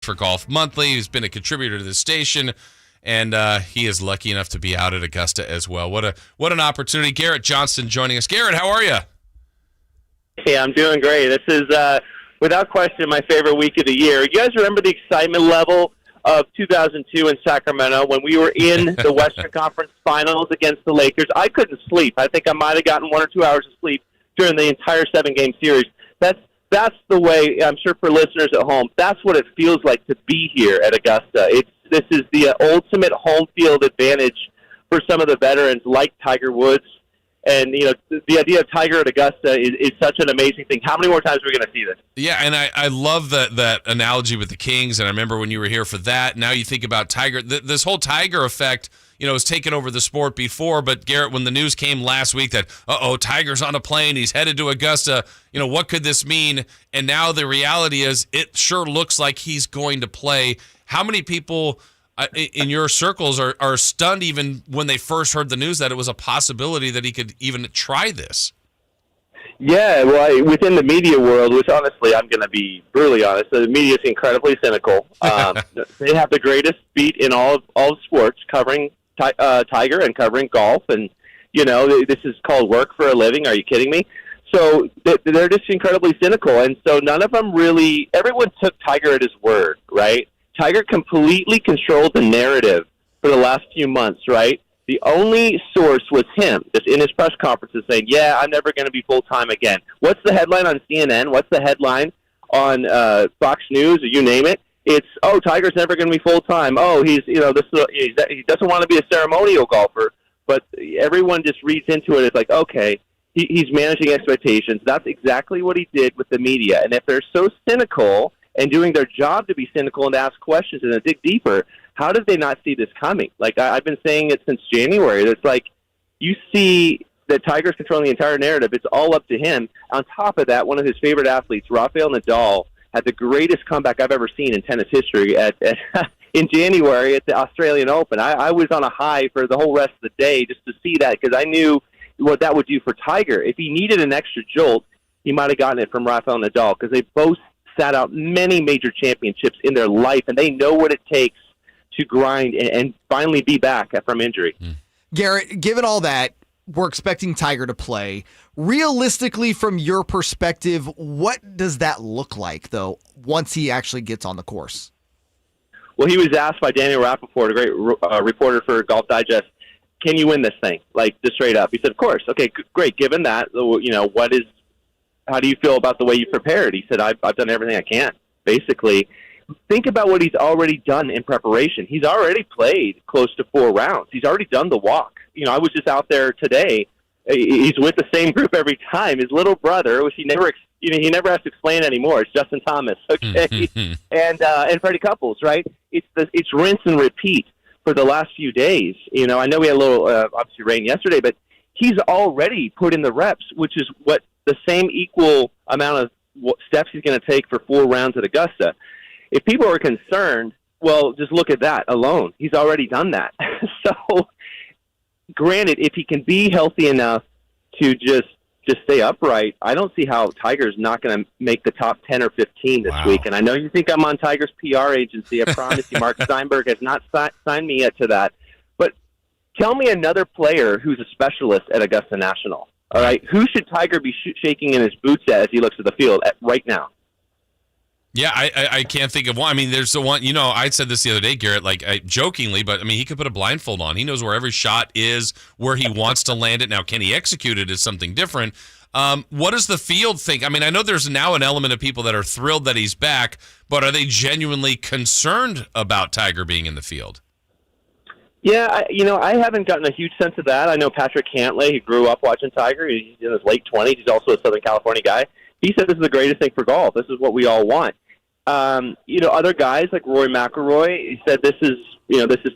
for Golf Monthly. He's been a contributor to the station, and he is lucky enough to be out at Augusta as well. What an opportunity. Garrett Johnston joining us. Garrett, how are you? Hey, I'm doing great. This is, without question, my favorite week of the year. You guys remember the excitement level of 2002 in Sacramento when we were in the Western Conference Finals against the Lakers? I couldn't sleep. I think I might have gotten 1 or 2 hours of sleep during the entire 7-game series. That's the way, I'm sure for listeners at home, that's what it feels like to be here at Augusta. This is the ultimate home field advantage for some of the veterans like Tiger Woods. And, the idea of Tiger at Augusta is such an amazing thing. How many more times are we going to see this? Yeah, and I love that analogy with the Kings, and I remember when you were here for that. Now you think about Tiger. This whole Tiger effect, has taken over the sport before, but Garrett, when the news came last week that, Tiger's on a plane, he's headed to Augusta, what could this mean? And now the reality is it sure looks like he's going to play. How many people in your circles are stunned even when they first heard the news that it was a possibility that he could even try this? Yeah, well, within the media world, which honestly, I'm going to be brutally honest, the media is incredibly cynical. They have the greatest beat in all of sports, covering Tiger and covering golf, and this is called work for a living. Are you kidding me? So they're just incredibly cynical, and so none of them really. Everyone took Tiger at his word, right? Tiger completely controlled the narrative for the last few months, right? The only source was him, just in his press conferences saying, yeah, I'm never going to be full-time again. What's the headline on CNN? What's the headline on Fox News, or you name it? It's, Tiger's never going to be full-time. He doesn't want to be a ceremonial golfer. But everyone just reads into it. It's like, okay, he's managing expectations. That's exactly what he did with the media. And if they're so cynical and doing their job to be cynical and to ask questions and to dig deeper, how did they not see this coming? Like, I've been saying it since January. It's like you see that Tiger's controlling the entire narrative. It's all up to him. On top of that, one of his favorite athletes, Rafael Nadal, had the greatest comeback I've ever seen in tennis history in January at the Australian Open. I was on a high for the whole rest of the day just to see that because I knew what that would do for Tiger. If he needed an extra jolt, he might have gotten it from Rafael Nadal because they both sat out many major championships in their life, and they know what it takes to grind and finally be back from injury. Garrett, given all that, we're expecting Tiger to play. Realistically, from your perspective, what does that look like, though, once he actually gets on the course? Well, he was asked by Daniel Rappaport, a great reporter for Golf Digest, can you win this thing? Like, just straight up. He said, of course. Okay, great. Given that, how do you feel about the way you prepared? He said, I've done everything I can, basically. Think about what he's already done in preparation. He's already played close to 4 rounds. He's already done the walk. I was just out there today. He's with the same group every time. His little brother, which he never has to explain anymore. It's Justin Thomas, okay, and Freddie Couples, right? It's rinse and repeat for the last few days. I know we had a little obviously rain yesterday, but he's already put in the reps, which is what the same equal amount of steps he's going to take for 4 rounds at Augusta. If people are concerned, well, just look at that alone. He's already done that. So, granted, if he can be healthy enough to just stay upright, I don't see how Tiger's not going to make the top 10 or 15 this week. And I know you think I'm on Tiger's PR agency. I promise you, Mark Steinberg has not signed me yet to that. But tell me another player who's a specialist at Augusta National. All right, who should Tiger be shaking in his boots at as he looks at the field right now? Yeah, I can't think of one. I mean, there's the one, I said this the other day, Garrett, jokingly, but I mean, he could put a blindfold on. He knows where every shot is, where he wants to land it. Now, can he execute it is something different. What does the field think? I mean, I know there's now an element of people that are thrilled that he's back, but are they genuinely concerned about Tiger being in the field? Yeah, I haven't gotten a huge sense of that. I know Patrick Cantlay, he grew up watching Tiger. He's in his late 20s. He's also a Southern California guy. He said this is the greatest thing for golf. This is what we all want. Other guys like Rory McIlroy, he said this is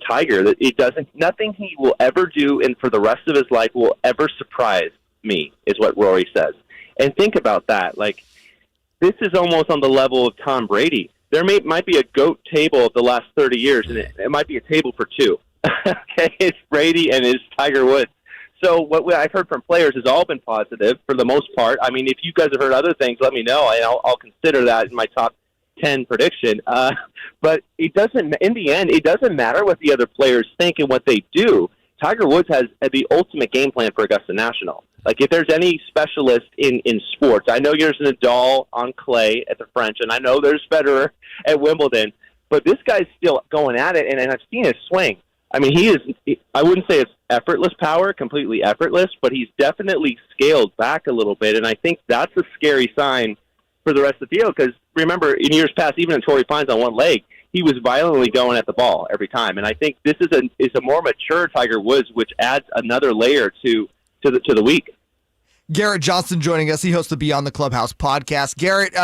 Tiger. That nothing he will ever do and for the rest of his life will ever surprise me, is what Rory says. And think about that. Like, this is almost on the level of Tom Brady. There might be a GOAT table of the last 30 years, and it might be a table for 2. Okay, it's Brady and it's Tiger Woods. So what I've heard from players has all been positive for the most part. I mean, if you guys have heard other things, let me know, and I'll consider that in my top 10 prediction. But it doesn't. In the end, it doesn't matter what the other players think and what they do. Tiger Woods has the ultimate game plan for Augusta National. Like, if there's any specialist in sports, I know there's Nadal on clay at the French, and I know there's Federer at Wimbledon, but this guy's still going at it, and I've seen his swing. I mean, I wouldn't say it's effortless power, completely effortless, but he's definitely scaled back a little bit, and I think that's a scary sign for the rest of the field, because remember, in years past, even in Torrey Pines on one leg, he was violently going at the ball every time, and I think this is a more mature Tiger Woods, which adds another layer to the week. Garrett Johnston joining us. He hosts the Beyond the Clubhouse podcast. Garrett,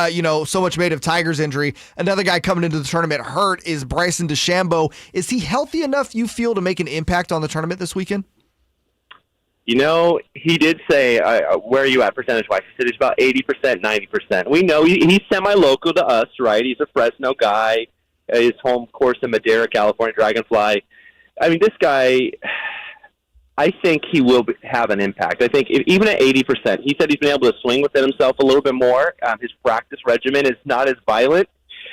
so much made of Tiger's injury. Another guy coming into the tournament hurt is Bryson Dechambeau. Is he healthy enough, you feel, to make an impact on the tournament this weekend? He did say, where are you at percentage-wise? He said he's about 80%, 90%. We know he's semi-local to us, right? He's a Fresno guy. His home course in Madera, California, Dragonfly. I mean, this guy, I think he will have an impact. I think even at 80%, he said he's been able to swing within himself a little bit more. His practice regimen is not as violent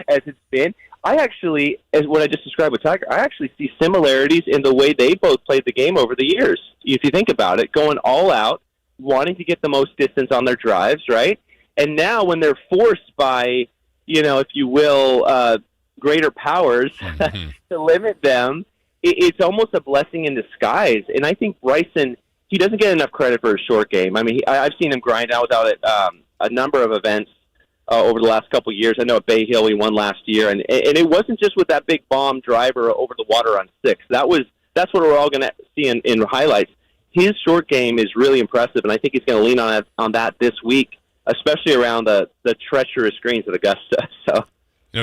as it's been. I actually, as what I just described with Tiger, I actually see similarities in the way they both played the game over the years. If you think about it, going all out, wanting to get the most distance on their drives, right? And now when they're forced by, if you will, greater powers to limit them, it's almost a blessing in disguise. And I think Bryson, he doesn't get enough credit for his short game. I mean, I've seen him grind out without it a number of events over the last couple of years. I know at Bay Hill he won last year, and it wasn't just with that big bomb driver over the water on 6. That's what we're all going to see in highlights. His short game is really impressive, and I think he's going to lean on that this week, especially around the treacherous greens at Augusta. So.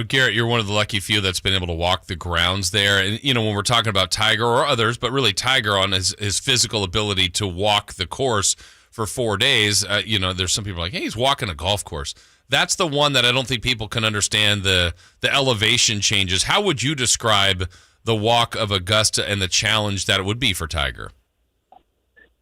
Garrett, you're one of the lucky few that's been able to walk the grounds there. And, when we're talking about Tiger or others, but really Tiger on his physical ability to walk the course for 4 days, there's some people like, hey, he's walking a golf course. That's the one that I don't think people can understand the elevation changes. How would you describe the walk of Augusta and the challenge that it would be for Tiger?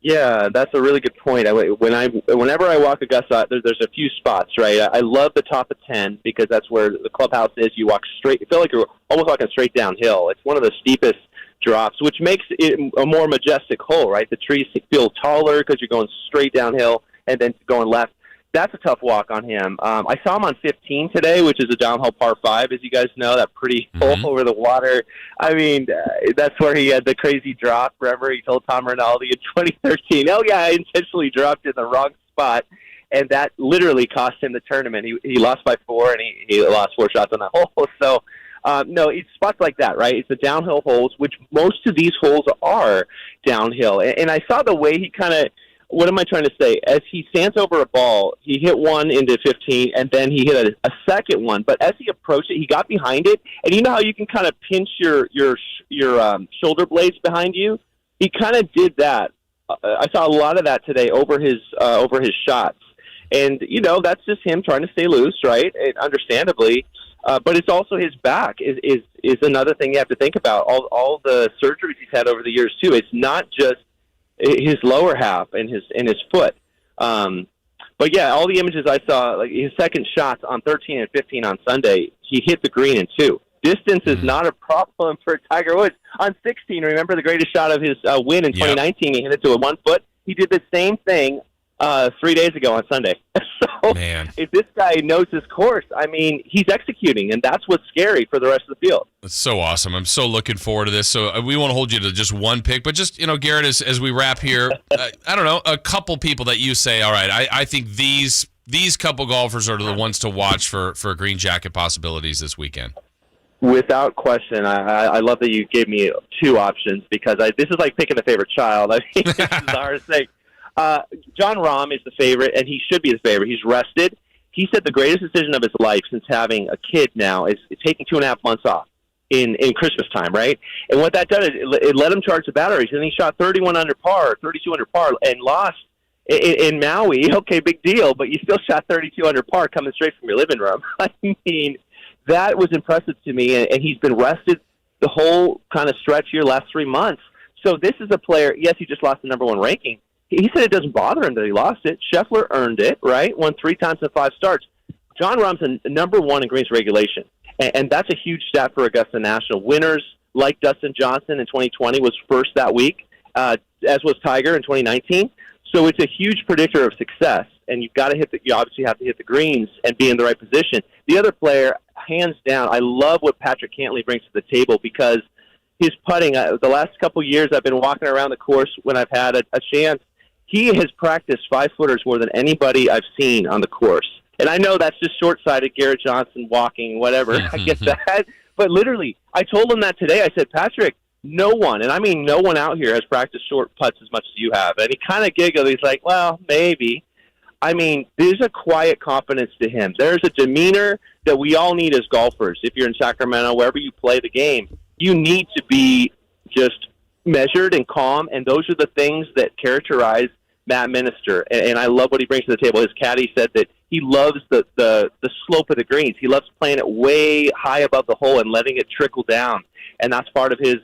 Yeah, that's a really good point. Whenever I walk Augusta, there's a few spots, right? I love the top of 10 because that's where the clubhouse is. You walk straight. You feel like you're almost walking straight downhill. It's one of the steepest drops, which makes it a more majestic hole, right? The trees feel taller because you're going straight downhill and then going left. That's a tough walk on him. I saw him on 15 today, which is a downhill par 5, as you guys know, that pretty hole over the water. I mean, that's where he had the crazy drop. Remember, he told Tom Rinaldi in 2013, oh, yeah, I intentionally dropped in the wrong spot, and that literally cost him the tournament. He lost by 4, and he lost 4 shots on that hole. So, no, it's spots like that, right? It's the downhill holes, which most of these holes are downhill. And I saw the way he kind of, what am I trying to say? As he stands over a ball, he hit one into 15, and then he hit a second one. But as he approached it, he got behind it, and you know how you can kind of pinch your shoulder blades behind you? He kind of did that. I saw a lot of that today over his shots, and that's just him trying to stay loose, right? And understandably, but it's also his back is another thing you have to think about. All the surgeries he's had over the years too. It's not just his lower half and his foot. But yeah, all the images I saw, like his second shots on 13 and 15 on Sunday, he hit the green in 2. Distance is not a problem for Tiger Woods. On 16, remember the greatest shot of his win in 2019, he hit it to a 1 foot. He did the same thing 3 days ago on Sunday. So if this guy knows his course, I mean, he's executing, and that's what's scary for the rest of the field. That's so awesome. I'm so looking forward to this. So we won't hold you to just one pick, but just, Garrett, as we wrap here, I don't know, a couple people that you say, all right, I think these couple golfers are the ones to watch for green jacket possibilities this weekend. Without question, I love that you gave me 2 options because this is like picking a favorite child. I mean, this is the hardest thing. John Rahm is the favorite, and he should be the favorite. He's rested. He said the greatest decision of his life since having a kid now is taking 2.5 months off in Christmas time, right? And what that did is it let him charge the batteries, and he shot 31 under par, 32 under par, and lost in Maui. Okay, big deal, but you still shot 32 under par coming straight from your living room. I mean, that was impressive to me, and he's been rested the whole kind of stretch here last 3 months. So this is a player, yes, he just lost the number 1 ranking. He said it doesn't bother him that he lost it. Scheffler earned it, right? Won 3 times in 5 starts. John Rahm's a number one in greens regulation, and that's a huge stat for Augusta National. Winners like Dustin Johnson in 2020 was first that week, as was Tiger in 2019. So it's a huge predictor of success, and you obviously have to hit the greens and be in the right position. The other player, hands down, I love what Patrick Cantlay brings to the table because his putting, the last couple years I've been walking around the course when I've had a chance, he has practiced 5-footers more than anybody I've seen on the course. And I know that's just short-sighted, Garrett Johnston walking, whatever. I get that. But literally, I told him that today. I said, Patrick, no one, and I mean no one out here has practiced short putts as much as you have. And he kind of giggled. He's like, well, maybe. I mean, there's a quiet confidence to him. There's a demeanor that we all need as golfers. If you're in Sacramento, wherever you play the game, you need to be just measured and calm, and those are the things that characterize Matt Minister. And I love what he brings to the table. His caddy said that he loves the slope of the greens. He loves playing it way high above the hole and letting it trickle down. And that's part of his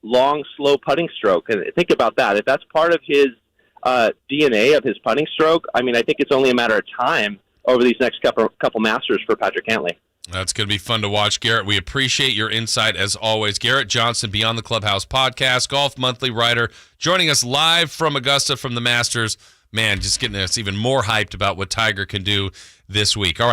long, slow putting stroke. And think about that. If that's part of his DNA of his putting stroke, I mean, I think it's only a matter of time over these next couple Masters for Patrick Cantlay. That's going to be fun to watch, Garrett. We appreciate your insight as always. Garrett Johnston, Beyond the Clubhouse podcast, Golf Monthly writer, joining us live from Augusta from the Masters. Man, just getting us even more hyped about what Tiger can do this week. All right.